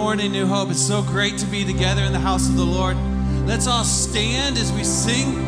morning, New Hope. It's so great to be together in the house of the Lord. Let's all stand as we sing.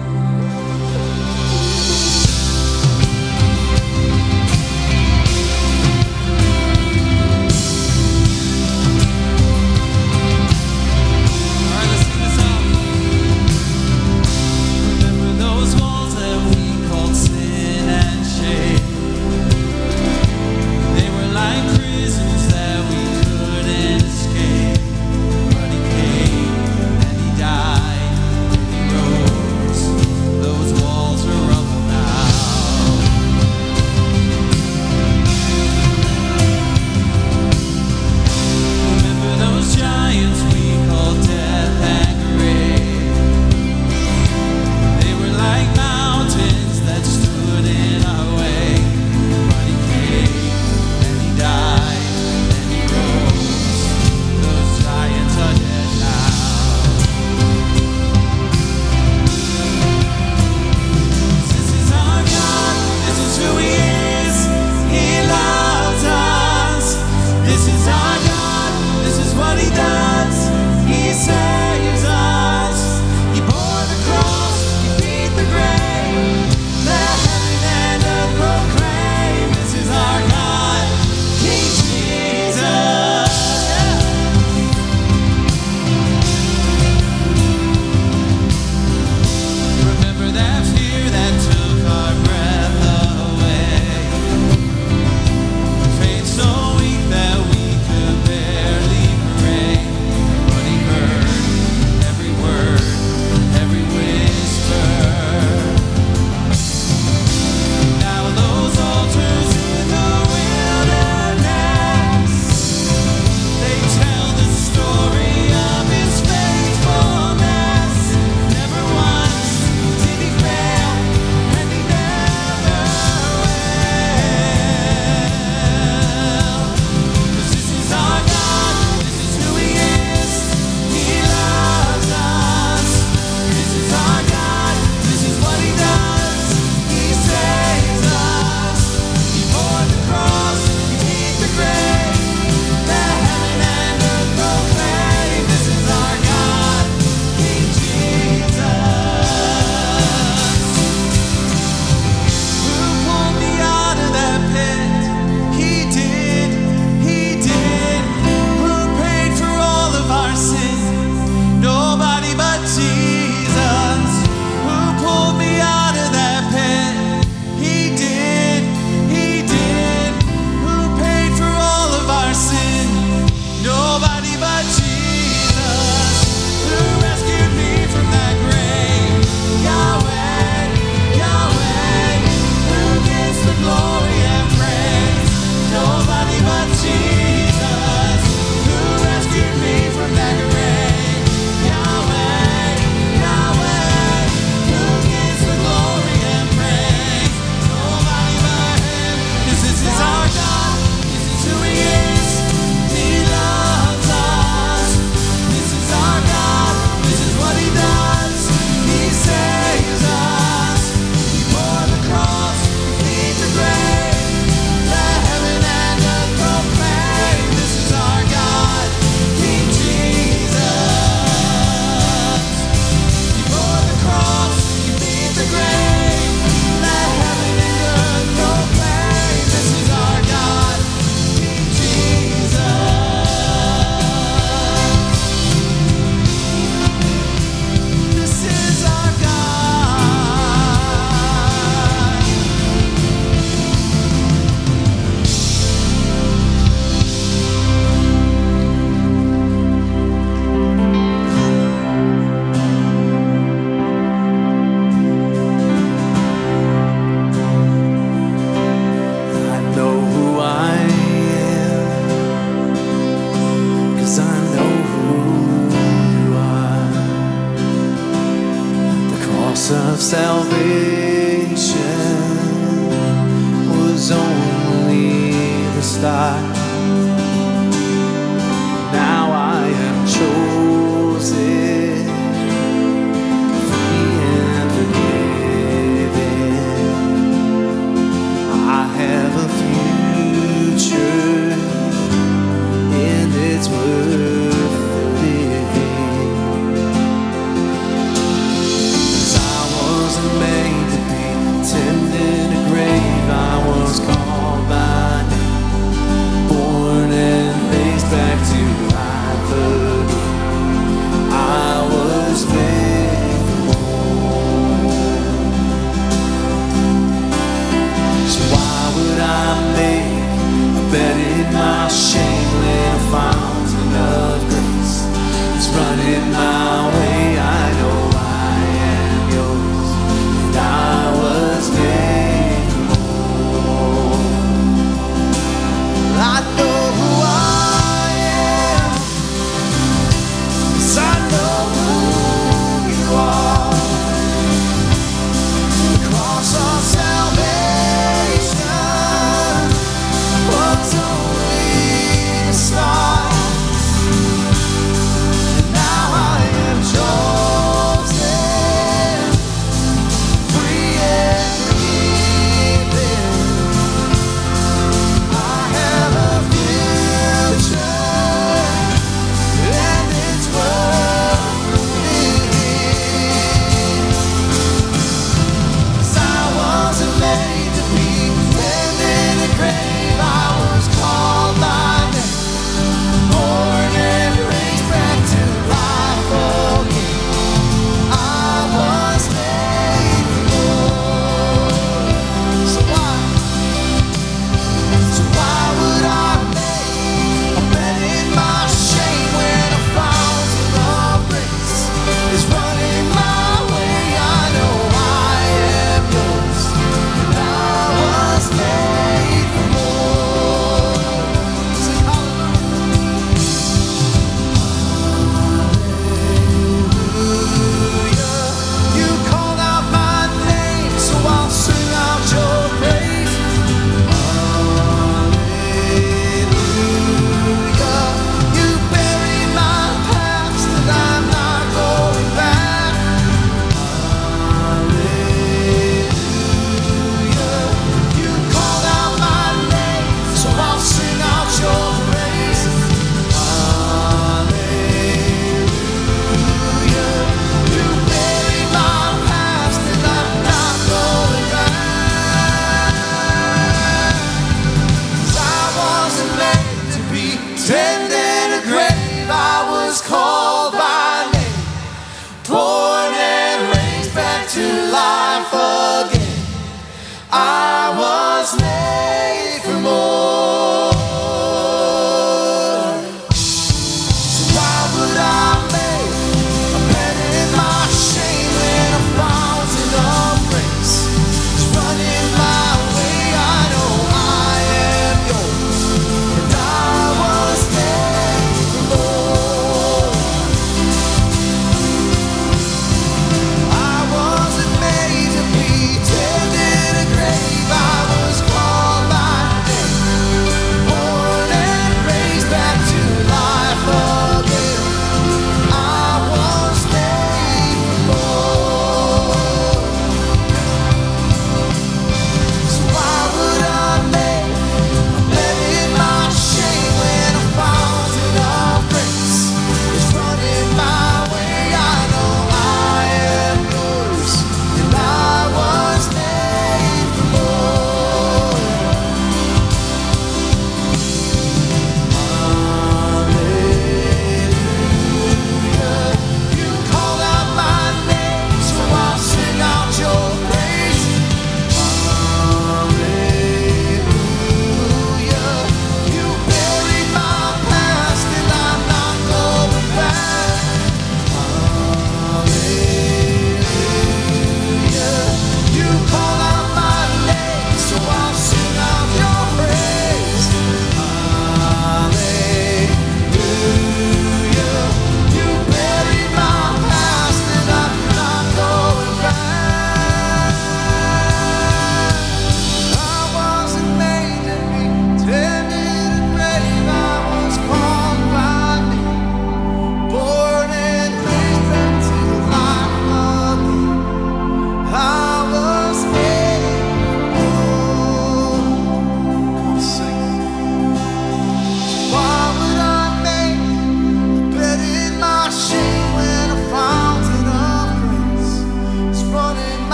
Of salvation was only the start. Now I am chosen, free and forgiven. I have a future in its word.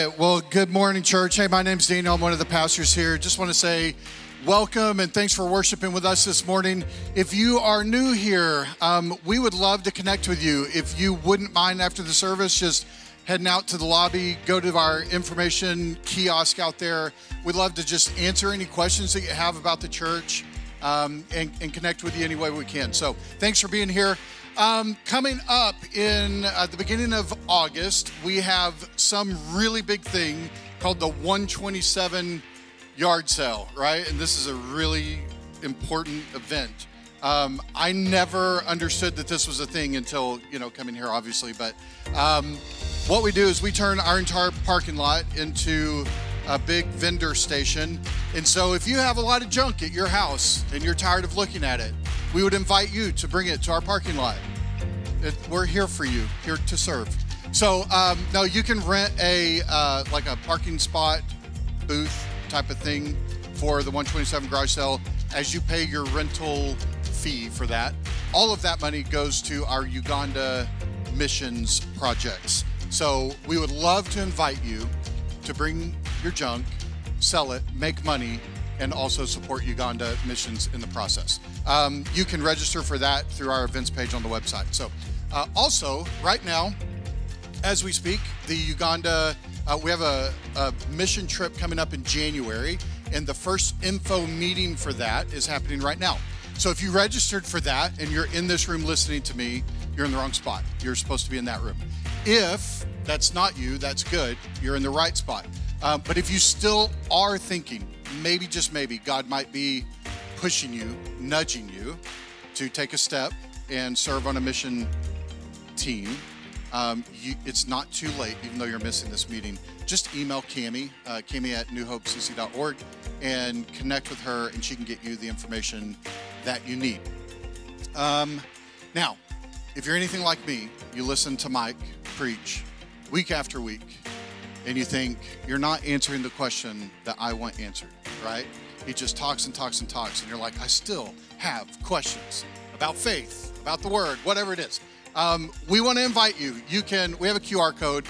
right. Well, good morning, church. Hey, my name's Daniel. I'm one of the pastors here. Just want to say welcome and thanks for worshiping with us this morning. If you are new here, we would love to connect with you. If you wouldn't mind after the service, just heading out to the lobby, go to our information kiosk out there. We'd love to just answer any questions that you have about the church and connect with you any way we can. So thanks for being here. Coming up in the beginning of August, we have some really big thing called the 127 yard sale, right? And this is a really important event. I never understood that this was a thing until, coming here, obviously. But what we do is we turn our entire parking lot into a big vendor station. And so if you have a lot of junk at your house and you're tired of looking at it, we would invite you to bring it to our parking lot. We're here for you, here to serve. So now you can rent a parking spot booth type of thing for the 127 garage sale as you pay your rental fee for that. All of that money goes to our Uganda missions projects. So we would love to invite you to bring your junk, sell it, make money, and also support Uganda missions in the process. You can register for that through our events page on the website. So also, right now, as we speak, the Uganda, we have a mission trip coming up in January, and the first info meeting for that is happening right now. So if you registered for that and you're in this room listening to me, you're in the wrong spot. You're supposed to be in that room. If that's not you, that's good. You're in the right spot. But if you still are thinking, maybe, just maybe, God might be pushing you, nudging you to take a step and serve on a mission team, it's not too late, even though you're missing this meeting. Just email Cami, Cami@newhopecc.org, and connect with her, and she can get you the information that you need. Now, if you're anything like me, you listen to Mike preach week after week, and you think you're not answering the question that I want answered, right? He just talks and talks and talks, and you're like, I still have questions about faith, about the word, whatever it is. We want to invite you. We have a QR code,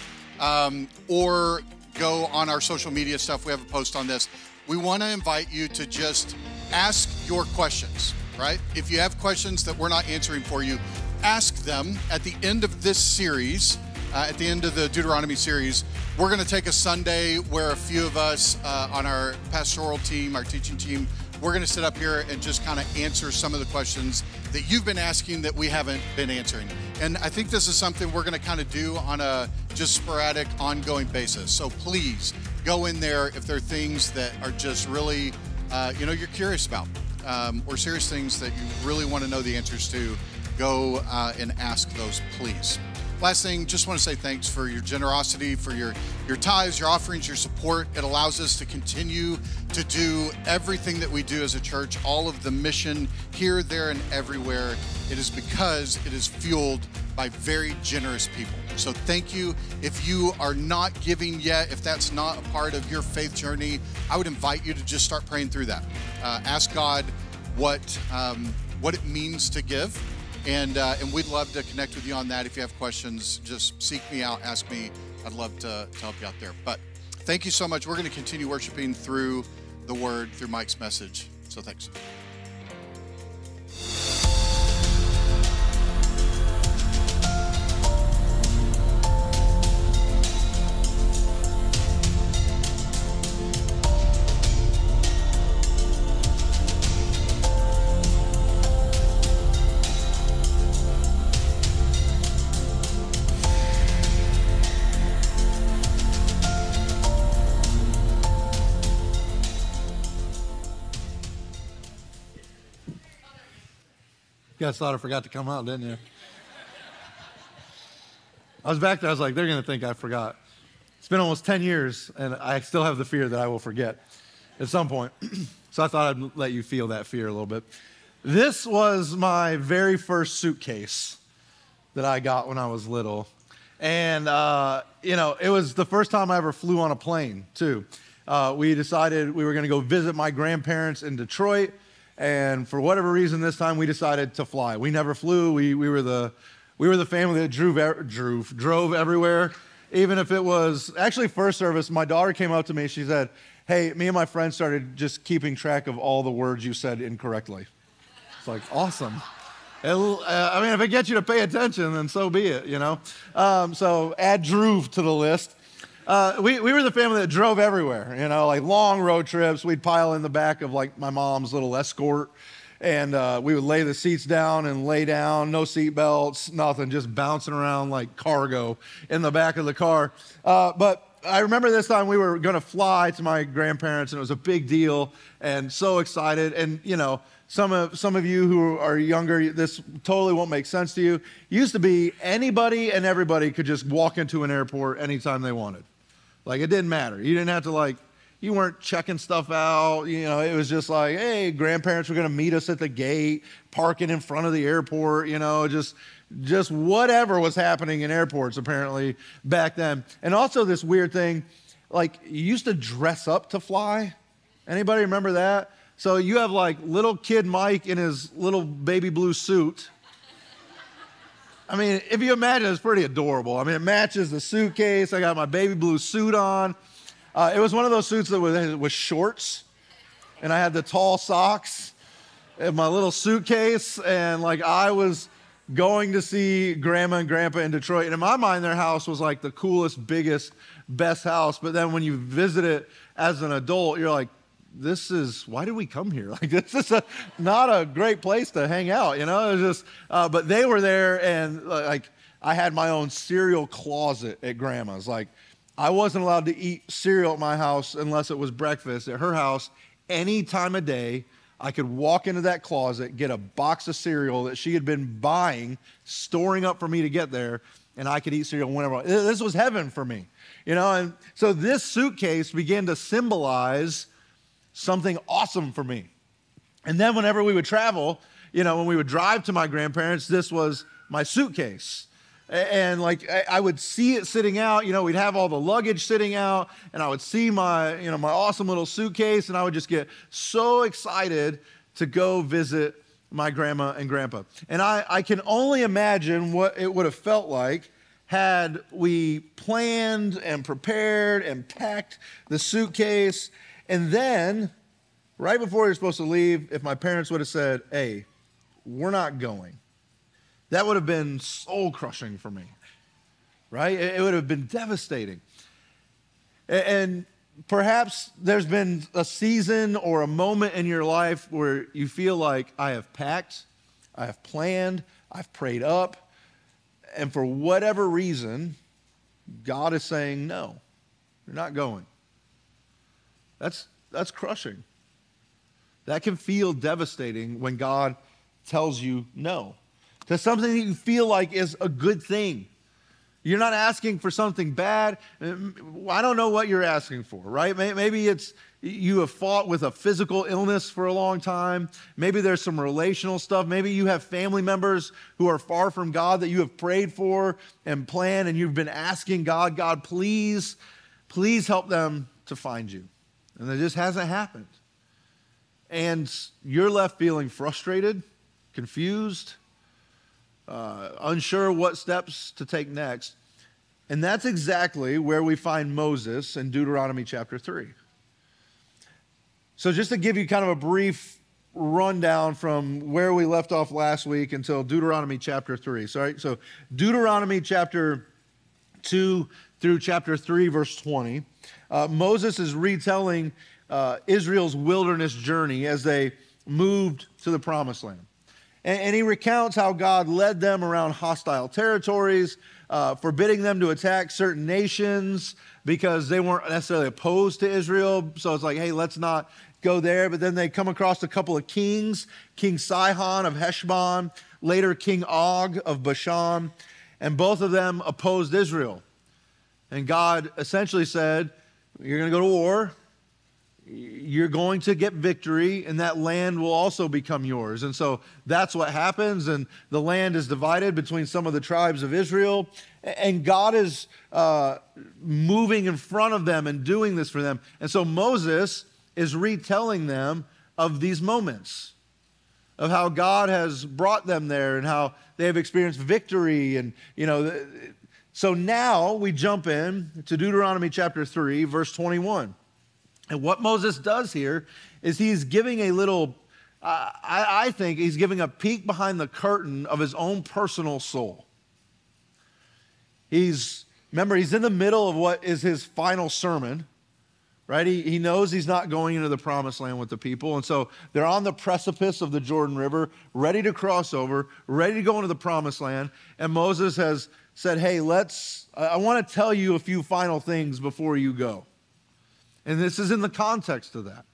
or go on our social media stuff. We have a post on this. We want to invite you to just ask your questions, right? If you have questions that we're not answering for you, ask them at the end of this series, at the end of the Deuteronomy series. We're going to take a Sunday where a few of us on our pastoral team, our teaching team, we're going to sit up here and just kind of answer some of the questions that you've been asking that we haven't been answering. And I think this is something we're going to kind of do on a just sporadic, ongoing basis. So please go in there if there are things that are just really, you're curious about, or serious things that you really want to know the answers to. Go and ask those, please. Last thing, just want to say thanks for your generosity, for your tithes, your offerings, your support. It allows us to continue to do everything that we do as a church, all of the mission here, there, and everywhere. It is because it is fueled by very generous people. So thank you. If you are not giving yet, if that's not a part of your faith journey, I would invite you to just start praying through that. Ask God what it means to give. And we'd love to connect with you on that. If you have questions, just seek me out, ask me. I'd love to help you out there. But thank you so much. We're going to continue worshiping through the word, through Mike's message. So thanks. You guys thought I forgot to come out, didn't you? I was back there, I was like, they're going to think I forgot. It's been almost 10 years, and I still have the fear that I will forget at some point. So I thought I'd let you feel that fear a little bit. This was my very first suitcase that I got when I was little. And, it was the first time I ever flew on a plane, too. We decided we were going to go visit my grandparents in Detroit. And for whatever reason, this time we decided to fly. We never flew. We were the family that drove everywhere Even if it was, actually first service, my daughter came up to me, she said, hey, me and my friend started just keeping track of all the words you said incorrectly. It's like, awesome. I mean, if it gets you to pay attention, then so be it, you know? So add drove to the list. We were the family that drove everywhere, you know, like long road trips. We'd pile in the back of like my mom's little Escort, and we would lay the seats down and lay down, no seat belts, nothing, just bouncing around like cargo in the back of the car. But I remember this time we were going to fly to my grandparents, and it was a big deal and so excited. And, you know, some of you who are younger, this totally won't make sense to you. It used to be anybody and everybody could just walk into an airport anytime they wanted. Like, it didn't matter. You didn't have to, like, you weren't checking stuff out. You know, it was just like, hey, grandparents were going to meet us at the gate, parking in front of the airport, you know, just whatever was happening in airports apparently back then. And also this weird thing, like, you used to dress up to fly. Anybody remember that? So you have like little kid Mike in his little baby blue suit. I mean, if you imagine, it's pretty adorable. I mean, it matches the suitcase. I got my baby blue suit on. It was one of those suits that was shorts, and I had the tall socks and my little suitcase, and like I was going to see Grandma and Grandpa in Detroit. And in my mind, their house was like the coolest, biggest, best house. But then when you visit it as an adult, you're like, why did we come here? Like, this is not a great place to hang out, you know? It was just, but they were there, and like, I had my own cereal closet at Grandma's. Like, I wasn't allowed to eat cereal at my house unless it was breakfast. At her house, any time of day, I could walk into that closet, get a box of cereal that she had been buying, storing up for me to get there, and I could eat cereal whenever. This was heaven for me, you know? And so this suitcase began to symbolize something awesome for me. And then whenever we would travel, you know, when we would drive to my grandparents, this was my suitcase. And like, I would see it sitting out, you know, we'd have all the luggage sitting out, and I would see my, you know, my awesome little suitcase, and I would just get so excited to go visit my grandma and grandpa. And I can only imagine what it would have felt like had we planned and prepared and packed the suitcase. And then, right before we were supposed to leave, if my parents would have said, hey, we're not going, that would have been soul-crushing for me, right? It would have been devastating. And perhaps there's been a season or a moment in your life where you feel like, I have packed, I have planned, I've prayed up, and for whatever reason, God is saying, no, you're not going. That's crushing. That can feel devastating when God tells you no to something that you feel like is a good thing. You're not asking for something bad. I don't know what you're asking for, right? Maybe it's you have fought with a physical illness for a long time. Maybe there's some relational stuff. Maybe you have family members who are far from God that you have prayed for and planned, and you've been asking God, please help them to find you. And it just hasn't happened. And you're left feeling frustrated, confused, unsure what steps to take next. And that's exactly where we find Moses in Deuteronomy chapter 3. So just to give you kind of a brief rundown from where we left off last week until Deuteronomy chapter 3. So Deuteronomy chapter 2 through chapter 3, verse 20. Moses is retelling Israel's wilderness journey as they moved to the promised land. And he recounts how God led them around hostile territories, forbidding them to attack certain nations because they weren't necessarily opposed to Israel. So it's like, hey, let's not go there. But then they come across a couple of kings, King Sihon of Heshbon, later King Og of Bashan, and both of them opposed Israel. And God essentially said, you're going to go to war, you're going to get victory, and that land will also become yours. And so that's what happens, and the land is divided between some of the tribes of Israel, and God is moving in front of them and doing this for them. And so Moses is retelling them of these moments, of how God has brought them there and how they have experienced victory. And, you know, So now we jump in to Deuteronomy chapter 3, verse 21. And what Moses does here is he's giving a little, I think he's giving a peek behind the curtain of his own personal soul. Remember, he's in the middle of what is his final sermon, right? He knows he's not going into the promised land with the people. And so they're on the precipice of the Jordan River, ready to cross over, ready to go into the promised land. And Moses has said, hey, I want to tell you a few final things before you go. And this is in the context of that.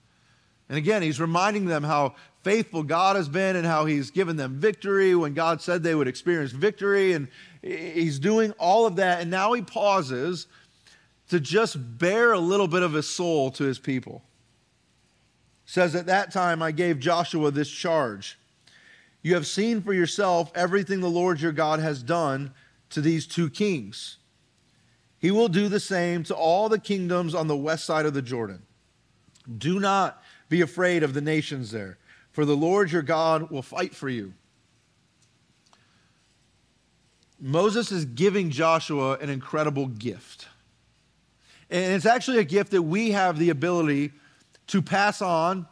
And again, he's reminding them how faithful God has been and how he's given them victory when God said they would experience victory. And he's doing all of that. And now he pauses to just bear a little bit of his soul to his people. It says, at that time I gave Joshua this charge. You have seen for yourself everything the Lord your God has done to these two kings. He will do the same to all the kingdoms on the west side of the Jordan. Do not be afraid of the nations there, for the Lord your God will fight for you. Moses is giving Joshua an incredible gift. And it's actually a gift that we have the ability to pass on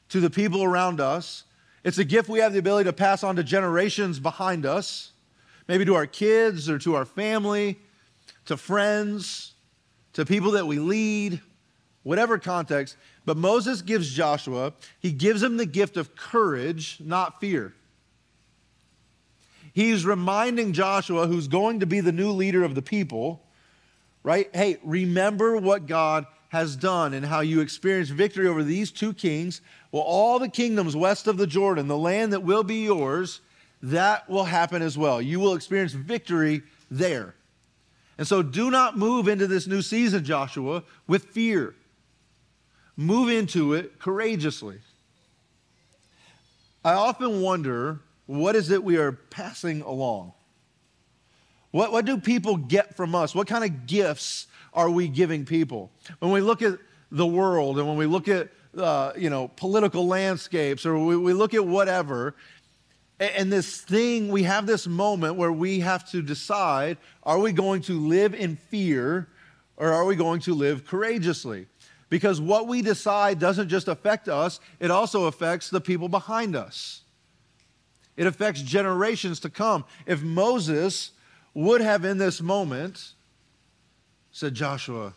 to the people around us. It's a gift we have the ability to pass on to generations behind us, maybe to our kids or to our family, to friends, to people that we lead, whatever context. But Moses gives Joshua, he gives him the gift of courage, not fear. He's reminding Joshua, who's going to be the new leader of the people, right? Hey, remember what God has done and how you experienced victory over these two kings. Well, all the kingdoms west of the Jordan, the land that will be yours, that will happen as well. You will experience victory there. And so do not move into this new season, Joshua, with fear. Move into it courageously. I often wonder, what is it we are passing along? What do people get from us? What kind of gifts are we giving people? When we look at the world and when we look at political landscapes or we look at whatever, and this thing, we have this moment where we have to decide, are we going to live in fear or are we going to live courageously? Because what we decide doesn't just affect us, it also affects the people behind us. It affects generations to come. If Moses would have in this moment said, Joshua,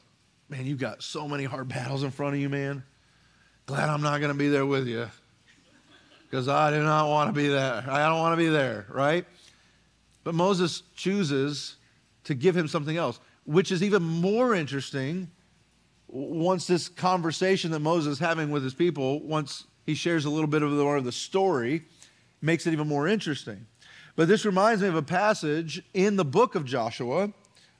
man, you've got so many hard battles in front of you, man. Glad I'm not going to be there with you. Because I do not want to be there. I don't want to be there, right? But Moses chooses to give him something else, which is even more interesting once this conversation that Moses is having with his people, once he shares a little bit of the story, makes it even more interesting. But this reminds me of a passage in the book of Joshua,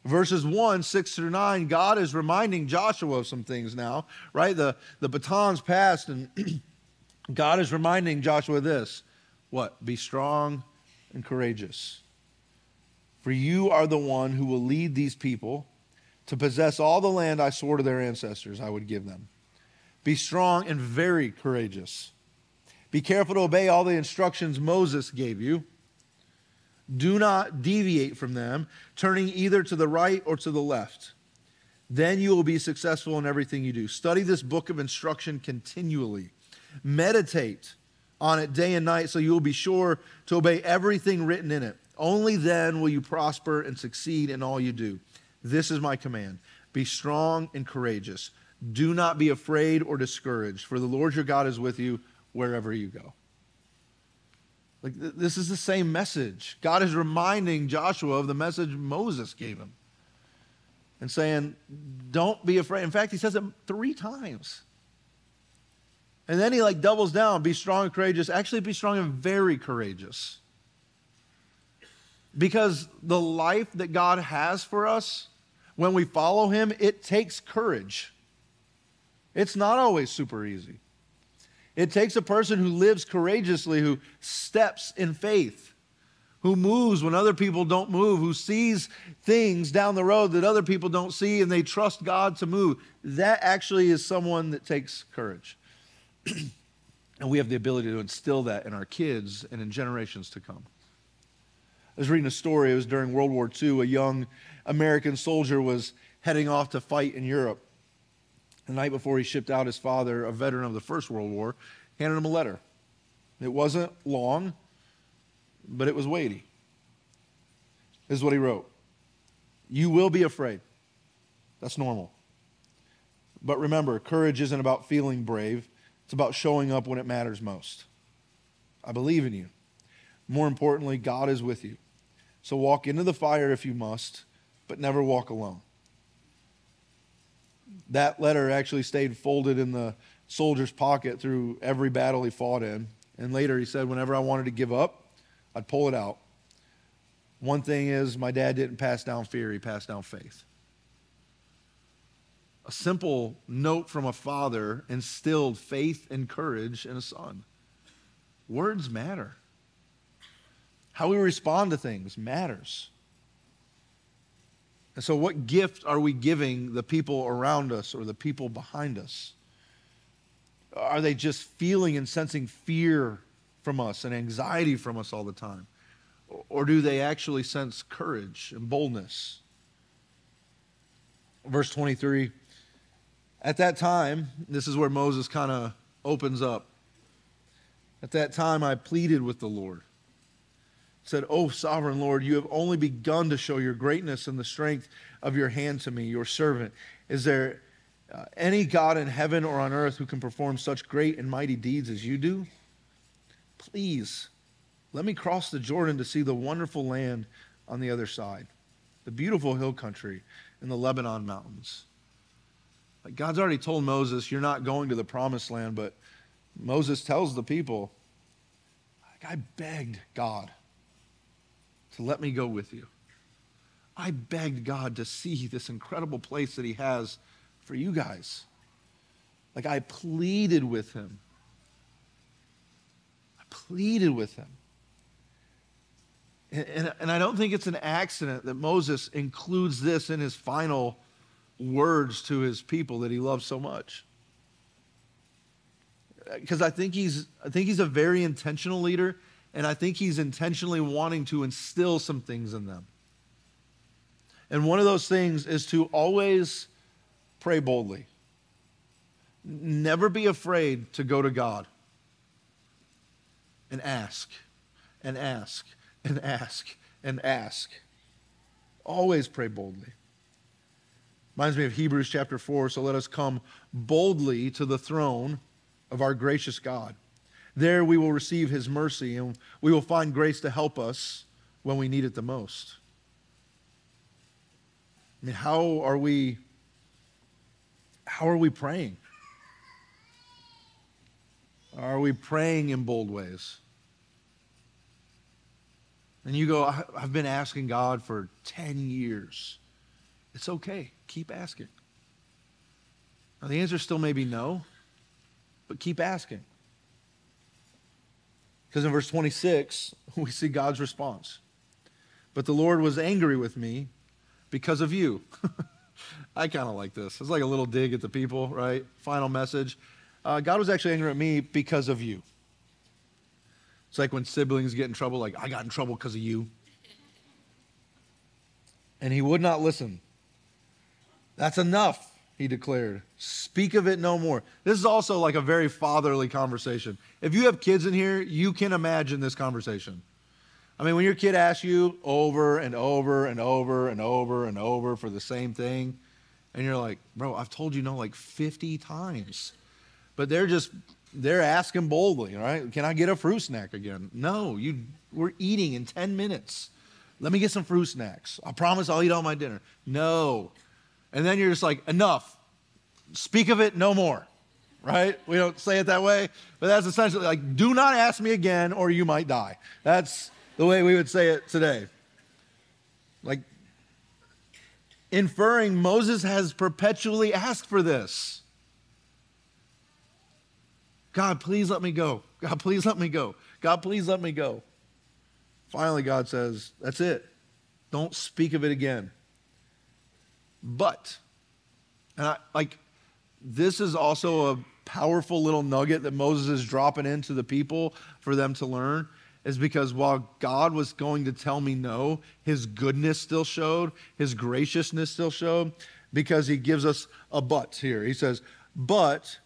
verses 1, 6 through 9. God is reminding Joshua of some things now, right? The baton's passed, and God is reminding Joshua this. What? Be strong and courageous. For you are the one who will lead these people to possess all the land I swore to their ancestors I would give them. Be strong and very courageous. Be careful to obey all the instructions Moses gave you. Do not deviate from them, turning either to the right or to the left. Then you will be successful in everything you do. Study this book of instruction continually. Meditate on it day and night so you will be sure to obey everything written in it. Only then will you prosper and succeed in all you do. This is my command. Be strong and courageous. Do not be afraid or discouraged, for the Lord your God is with you wherever you go. Like, this is the same message. God is reminding Joshua of the message Moses gave him and saying, don't be afraid. In fact, he says it 3 times. And then he doubles down, be strong and courageous. Actually, be strong and very courageous. Because the life that God has for us, when we follow him, it takes courage. It's not always super easy. It takes a person who lives courageously, who steps in faith, who moves when other people don't move, who sees things down the road that other people don't see, and they trust God to move. That actually is someone that takes courage. And we have the ability to instill that in our kids and in generations to come. I was reading a story. It was during World War II. A young American soldier was heading off to fight in Europe. The night before he shipped out, his father, a veteran of the First World War, handed him a letter. It wasn't long, but it was weighty. This is what he wrote. You will be afraid. That's normal. But remember, courage isn't about feeling brave. It's about showing up when it matters most. I believe in you. More importantly, God is with you. So walk into the fire if you must, but never walk alone. That letter actually stayed folded in the soldier's pocket through every battle he fought in. And later he said, whenever I wanted to give up, I'd pull it out. One thing is, my dad didn't pass down fear, he passed down faith. A simple note from a father instilled faith and courage in a son. Words matter. How we respond to things matters. And so what gift are we giving the people around us or the people behind us? Are they just feeling and sensing fear from us and anxiety from us all the time? Or do they actually sense courage and boldness? Verse 23, at that time, this is where Moses kind of opens up. At that time, I pleaded with the Lord. Said, "O sovereign Lord, you have only begun to show your greatness and the strength of your hand to me, your servant. Is there any God in heaven or on earth who can perform such great and mighty deeds as you do? Please, let me cross the Jordan to see the wonderful land on the other side, the beautiful hill country and the Lebanon mountains." Like God's already told Moses, you're not going to the promised land, but Moses tells the people, I begged God to let me go with you. I begged God to see this incredible place that he has for you guys. Like I pleaded with him. I pleaded with him. And I don't think it's an accident that Moses includes this in his final words to his people that he loves so much. Because I think he's a very intentional leader, and I think he's intentionally wanting to instill some things in them. And one of those things is to always pray boldly. Never be afraid to go to God and ask and ask and ask and ask. Always pray boldly. Reminds me of Hebrews chapter 4, so let us come boldly to the throne of our gracious God. There we will receive his mercy, and we will find grace to help us when we need it the most. I mean, how are we praying? Are we praying in bold ways? And you go, I've been asking God for 10 years. It's okay. Keep asking. Now, the answer still may be no, but keep asking. Because in verse 26, we see God's response. But the Lord was angry with me because of you. I kind of like this. It's like a little dig at the people, right? Final message. God was actually angry at me because of you. It's like when siblings get in trouble, like, I got in trouble because of you. And he would not listen. That's enough, he declared. Speak of it no more. This is also like a very fatherly conversation. If you have kids in here, you can imagine this conversation. I mean, when your kid asks you over and over and over and over and over for the same thing, and you're like, bro, I've told you no like 50 times. But they're asking boldly, right? Can I get a fruit snack again? No, we're eating in 10 minutes. Let me get some fruit snacks. I promise I'll eat all my dinner. No. And then you're just like, enough. Speak of it no more, right? We don't say it that way, but that's essentially like, do not ask me again or you might die. That's the way we would say it today. Like, inferring Moses has perpetually asked for this. God, please let me go. God, please let me go. God, please let me go. Finally, God says, that's it. Don't speak of it again. But, this is also a powerful little nugget that Moses is dropping into the people for them to learn. is because while God was going to tell me no, his goodness still showed, his graciousness still showed, because he gives us a but here. He says, but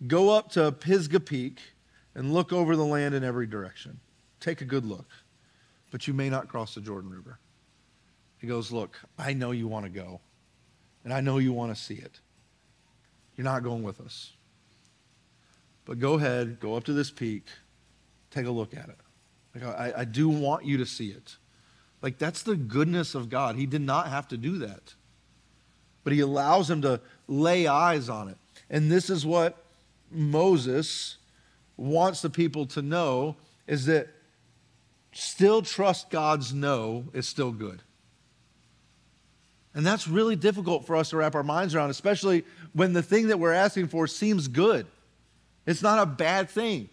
go up to Pisgah Peak and look over the land in every direction. Take a good look, but you may not cross the Jordan River. He goes, look, I know you want to go, and I know you want to see it. You're not going with us. But go ahead, go up to this peak, take a look at it. Like, I do want you to see it. Like, that's the goodness of God. He did not have to do that. But he allows him to lay eyes on it. And this is what Moses wants the people to know, is that still trust God's no is still good. And that's really difficult for us to wrap our minds around, especially when the thing that we're asking for seems good. It's not a bad thing.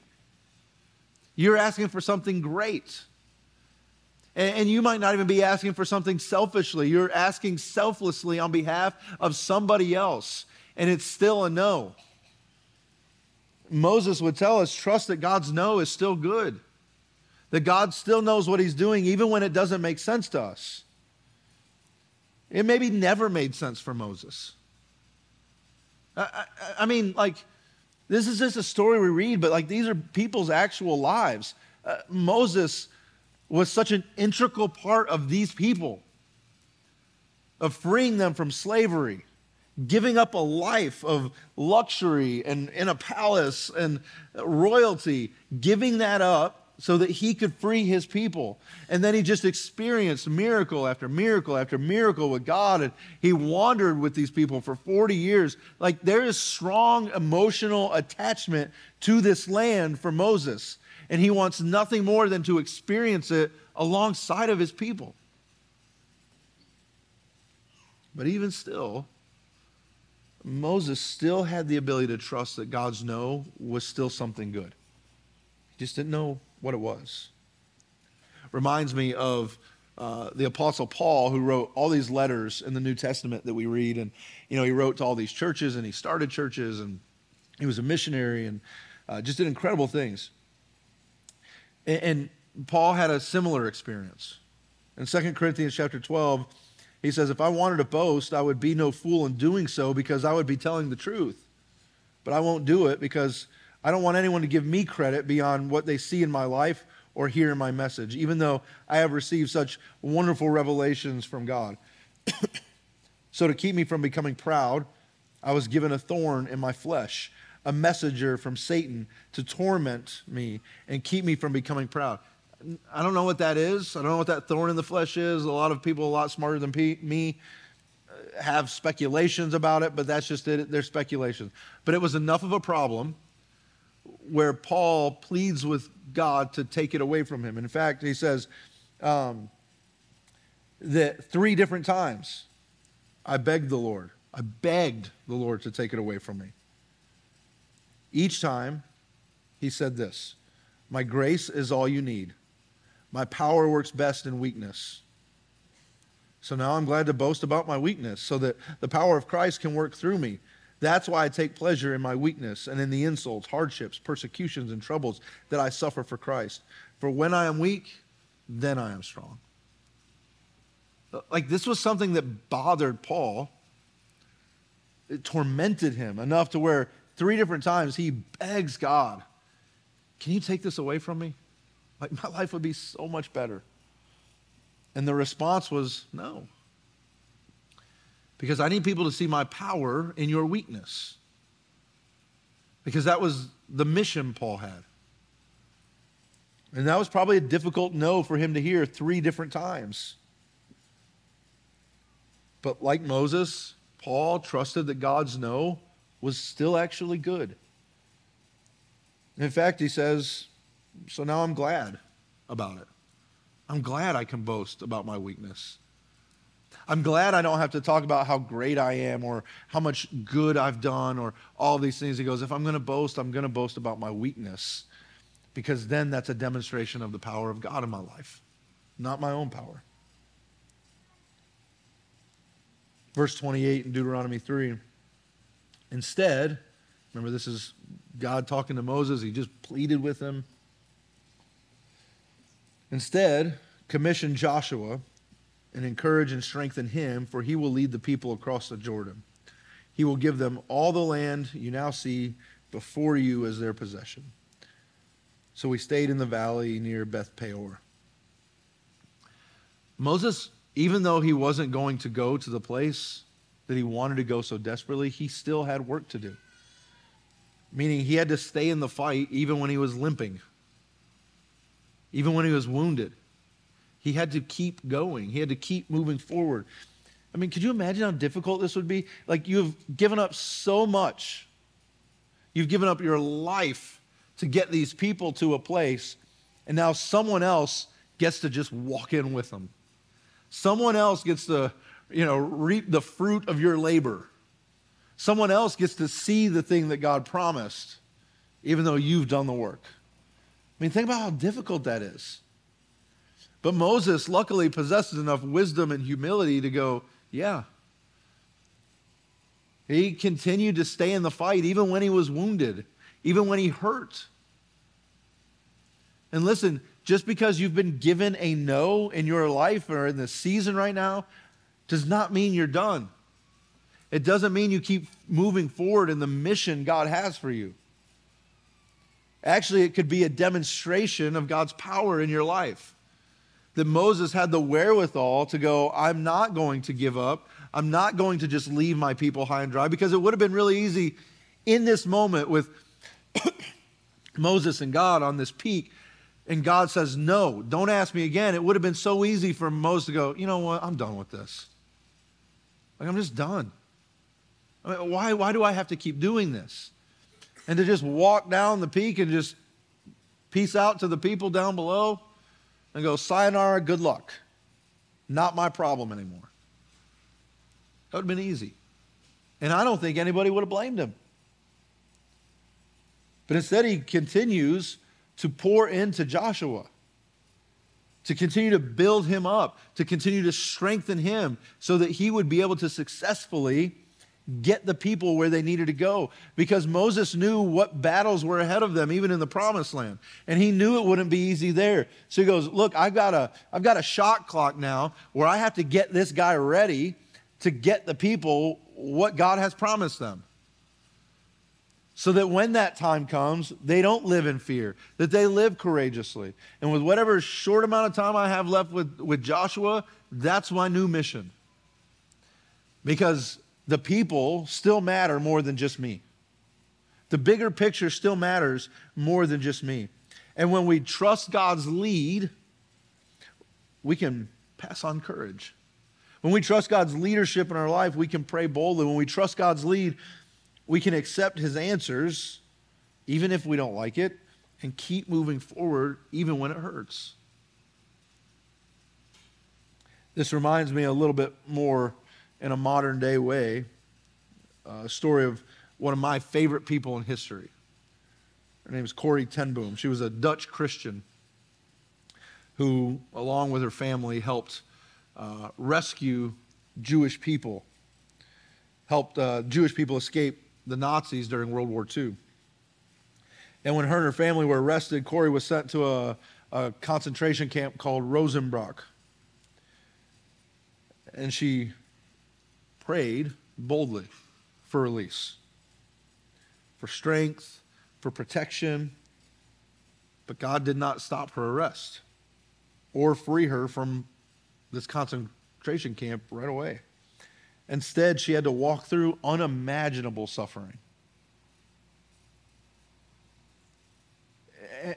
You're asking for something great. And you might not even be asking for something selfishly. You're asking selflessly on behalf of somebody else, and it's still a no. Moses would tell us, trust that God's no is still good. That God still knows what he's doing, even when it doesn't make sense to us. It maybe never made sense for Moses. I mean, like, this is just a story we read, but like, these are people's actual lives. Moses was such an integral part of these people, of freeing them from slavery, giving up a life of luxury and in a palace and royalty, giving that up so that he could free his people. And then he just experienced miracle after miracle after miracle with God. And he wandered with these people for 40 years. Like, there is strong emotional attachment to this land for Moses. And he wants nothing more than to experience it alongside of his people. But even still, Moses still had the ability to trust that God's no was still something good. He just didn't know what it was. Reminds me of the Apostle Paul, who wrote all these letters in the New Testament that we read. And, you know, he wrote to all these churches, and he started churches, and he was a missionary, and just did incredible things. And Paul had a similar experience. In 2 Corinthians chapter 12, he says, if I wanted to boast, I would be no fool in doing so, because I would be telling the truth. But I won't do it, because I don't want anyone to give me credit beyond what they see in my life or hear in my message, even though I have received such wonderful revelations from God. So to keep me from becoming proud, I was given a thorn in my flesh, a messenger from Satan to torment me and keep me from becoming proud. I don't know what that is. I don't know what that thorn in the flesh is. A lot of people a lot smarter than me have speculations about it, but that's just it. They're speculations. But it was enough of a problem where Paul pleads with God to take it away from him. In fact, he says that 3 different times I begged the Lord to take it away from me. Each time he said this, my grace is all you need. My power works best in weakness. So now I'm glad to boast about my weakness so that the power of Christ can work through me. That's why I take pleasure in my weakness and in the insults, hardships, persecutions, and troubles that I suffer for Christ. For when I am weak, then I am strong. Like, this was something that bothered Paul. It tormented him enough to where 3 different times he begs God, can you take this away from me? Like, my life would be so much better. And the response was no. Because I need people to see my power in your weakness. Because that was the mission Paul had. And that was probably a difficult no for him to hear 3 different times. But like Moses, Paul trusted that God's no was still actually good. In fact, he says, so now I'm glad about it. I'm glad I can boast about my weakness. I'm glad I don't have to talk about how great I am or how much good I've done or all these things. He goes, if I'm going to boast, I'm going to boast about my weakness, because then that's a demonstration of the power of God in my life, not my own power. Verse 28 in Deuteronomy 3. Instead, remember, this is God talking to Moses. He just pleaded with him. Instead, commission Joshua and encourage and strengthen him, for he will lead the people across the Jordan. He will give them all the land you now see before you as their possession. So we stayed in the valley near Beth Peor. Moses, even though he wasn't going to go to the place that he wanted to go so desperately, he still had work to do. Meaning he had to stay in the fight even when he was limping, even when he was wounded. He had to keep going. He had to keep moving forward. I mean, could you imagine how difficult this would be? Like, you've given up so much. You've given up your life to get these people to a place, and now someone else gets to just walk in with them. Someone else gets to, reap the fruit of your labor. Someone else gets to see the thing that God promised, even though you've done the work. I mean, think about how difficult that is. But Moses luckily possesses enough wisdom and humility to go, yeah. He continued to stay in the fight even when he was wounded, even when he hurt. And listen, just because you've been given a no in your life or in the season right now does not mean you're done. It doesn't mean you keep moving forward in the mission God has for you. Actually, it could be a demonstration of God's power in your life. That Moses had the wherewithal to go, I'm not going to give up. I'm not going to just leave my people high and dry, because it would have been really easy in this moment with Moses and God on this peak, and God says, no, don't ask me again. It would have been so easy for Moses to go, you know what, I'm done with this. Like, I'm just done. I mean, why do I have to keep doing this? And to just walk down the peak and just peace out to the people down below and go, sayonara, good luck. Not my problem anymore. That would have been easy. And I don't think anybody would have blamed him. But instead he continues to pour into Joshua, to continue to build him up, to continue to strengthen him so that he would be able to successfully get the people where they needed to go, because Moses knew what battles were ahead of them, even in the promised land. And he knew it wouldn't be easy there. So he goes, look, I've got a shot clock now where I have to get this guy ready to get the people what God has promised them. So that when that time comes, they don't live in fear, that they live courageously. And with whatever short amount of time I have left with Joshua, that's my new mission. Because the people still matter more than just me. The bigger picture still matters more than just me. And when we trust God's lead, we can pass on courage. When we trust God's leadership in our life, we can pray boldly. When we trust God's lead, we can accept his answers, even if we don't like it, and keep moving forward, even when it hurts. This reminds me a little bit more in a modern day way, a story of one of my favorite people in history. Her name is Corrie ten Boom. She was a Dutch Christian who, along with her family, helped rescue Jewish people, helped Jewish people escape the Nazis during World War II. And when her and her family were arrested, Corrie was sent to a concentration camp called Rosenbrock. And she prayed boldly for release, for strength, for protection. But God did not stop her arrest or free her from this concentration camp right away. Instead, she had to walk through unimaginable suffering.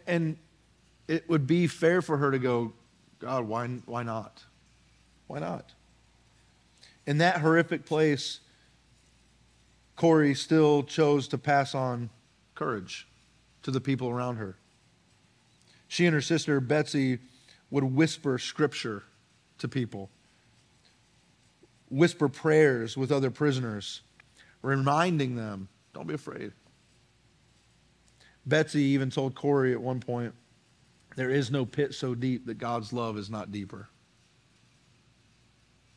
And it would be fair for her to go, God, why not? Why not? In that horrific place, Corrie still chose to pass on courage to the people around her. She and her sister Betsy would whisper scripture to people, whisper prayers with other prisoners, reminding them, don't be afraid. Betsy even told Corrie at one point, there is no pit so deep that God's love is not deeper.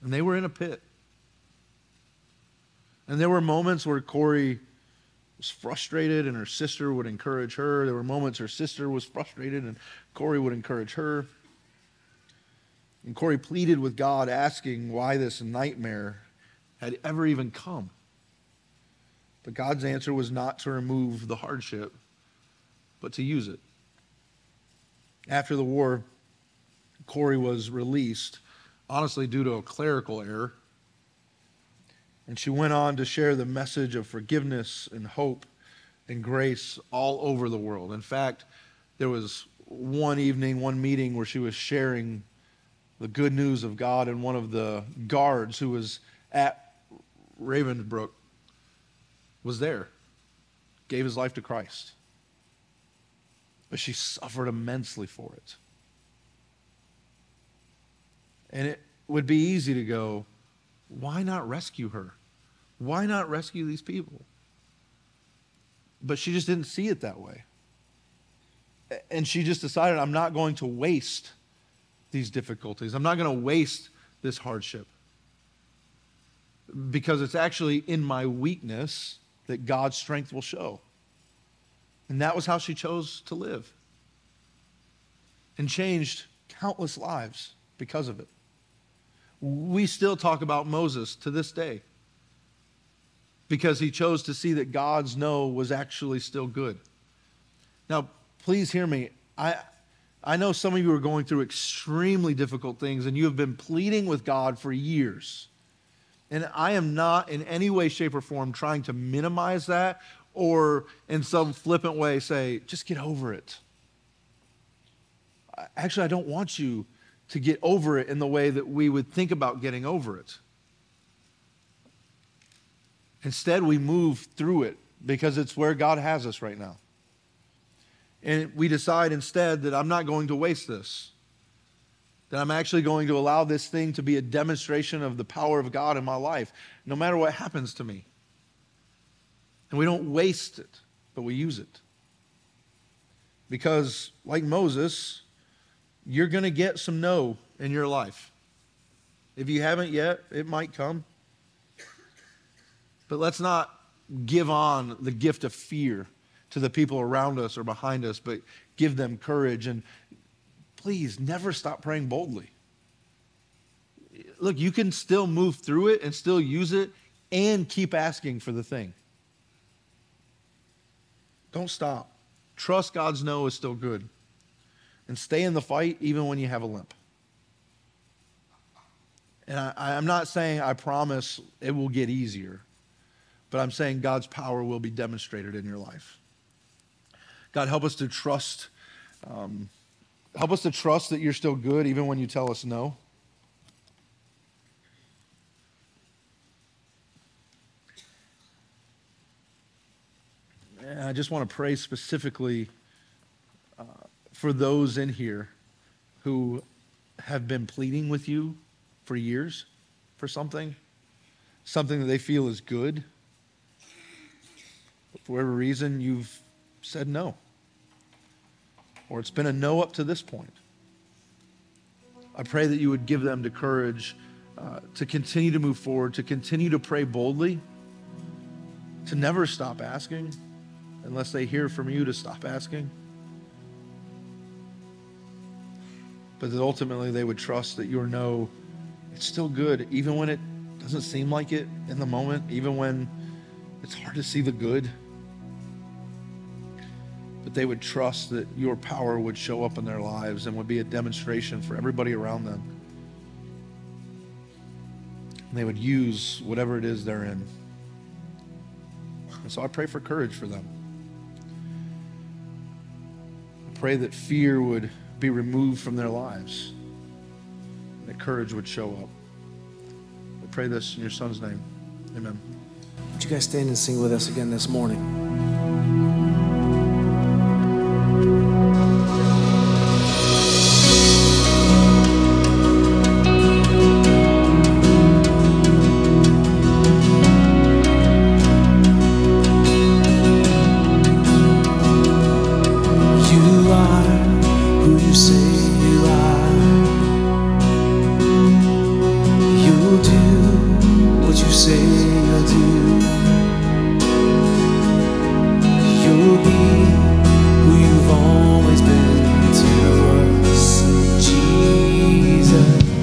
And they were in a pit. And there were moments where Corrie was frustrated and her sister would encourage her. There were moments her sister was frustrated and Corrie would encourage her. And Corey pleaded with God, asking why this nightmare had ever even come. But God's answer was not to remove the hardship, but to use it. After the war, Corey was released, honestly due to a clerical error. And she went on to share the message of forgiveness and hope and grace all over the world. In fact, there was one evening, one meeting where she was sharing the good news of God, and one of the guards who was at Ravensbrück was there, gave his life to Christ. But she suffered immensely for it. And it would be easy to go, why not rescue her? Why not rescue these people? But she just didn't see it that way. And she just decided, I'm not going to waste these difficulties. I'm not going to waste this hardship. Because it's actually in my weakness that God's strength will show. And that was how she chose to live. And changed countless lives because of it. We still talk about Moses to this day. Because he chose to see that God's no was actually still good. Now, please hear me. I know some of you are going through extremely difficult things, and you have been pleading with God for years. And I am not in any way, shape, or form trying to minimize that or in some flippant way say, just get over it. Actually, I don't want you to get over it in the way that we would think about getting over it. Instead, we move through it because it's where God has us right now. And we decide instead that I'm not going to waste this. That I'm actually going to allow this thing to be a demonstration of the power of God in my life, no matter what happens to me. And we don't waste it, but we use it. Because, like Moses, you're going to get some no in your life. If you haven't yet, it might come. But let's not give on the gift of fear to the people around us or behind us, but give them courage. And please, never stop praying boldly. Look, you can still move through it and still use it and keep asking for the thing. Don't stop. Trust God's no is still good. And stay in the fight even when you have a limp. And I'm not saying I promise it will get easier, but I'm saying God's power will be demonstrated in your life. God, help us to trust. Help us to trust that you're still good even when you tell us no. And I just want to pray specifically for those in here who have been pleading with you for years for something that they feel is good. But for whatever reason, you've said no. Or it's been a no up to this point. I pray that you would give them the courage to continue to move forward, to continue to pray boldly, to never stop asking unless they hear from you to stop asking. But that ultimately they would trust that your no, it's still good, even when it doesn't seem like it in the moment, even when it's hard to see the good. But they would trust that your power would show up in their lives and would be a demonstration for everybody around them. And they would use whatever it is they're in. And so I pray for courage for them. I pray that fear would be removed from their lives. And that courage would show up. I pray this in your son's name. Amen. Would you guys stand and sing with us again this morning? who you've always been to us, Jesus.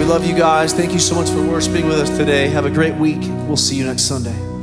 We love you guys. Thank you so much for worshiping with us today. Have a great week. We'll see you next Sunday.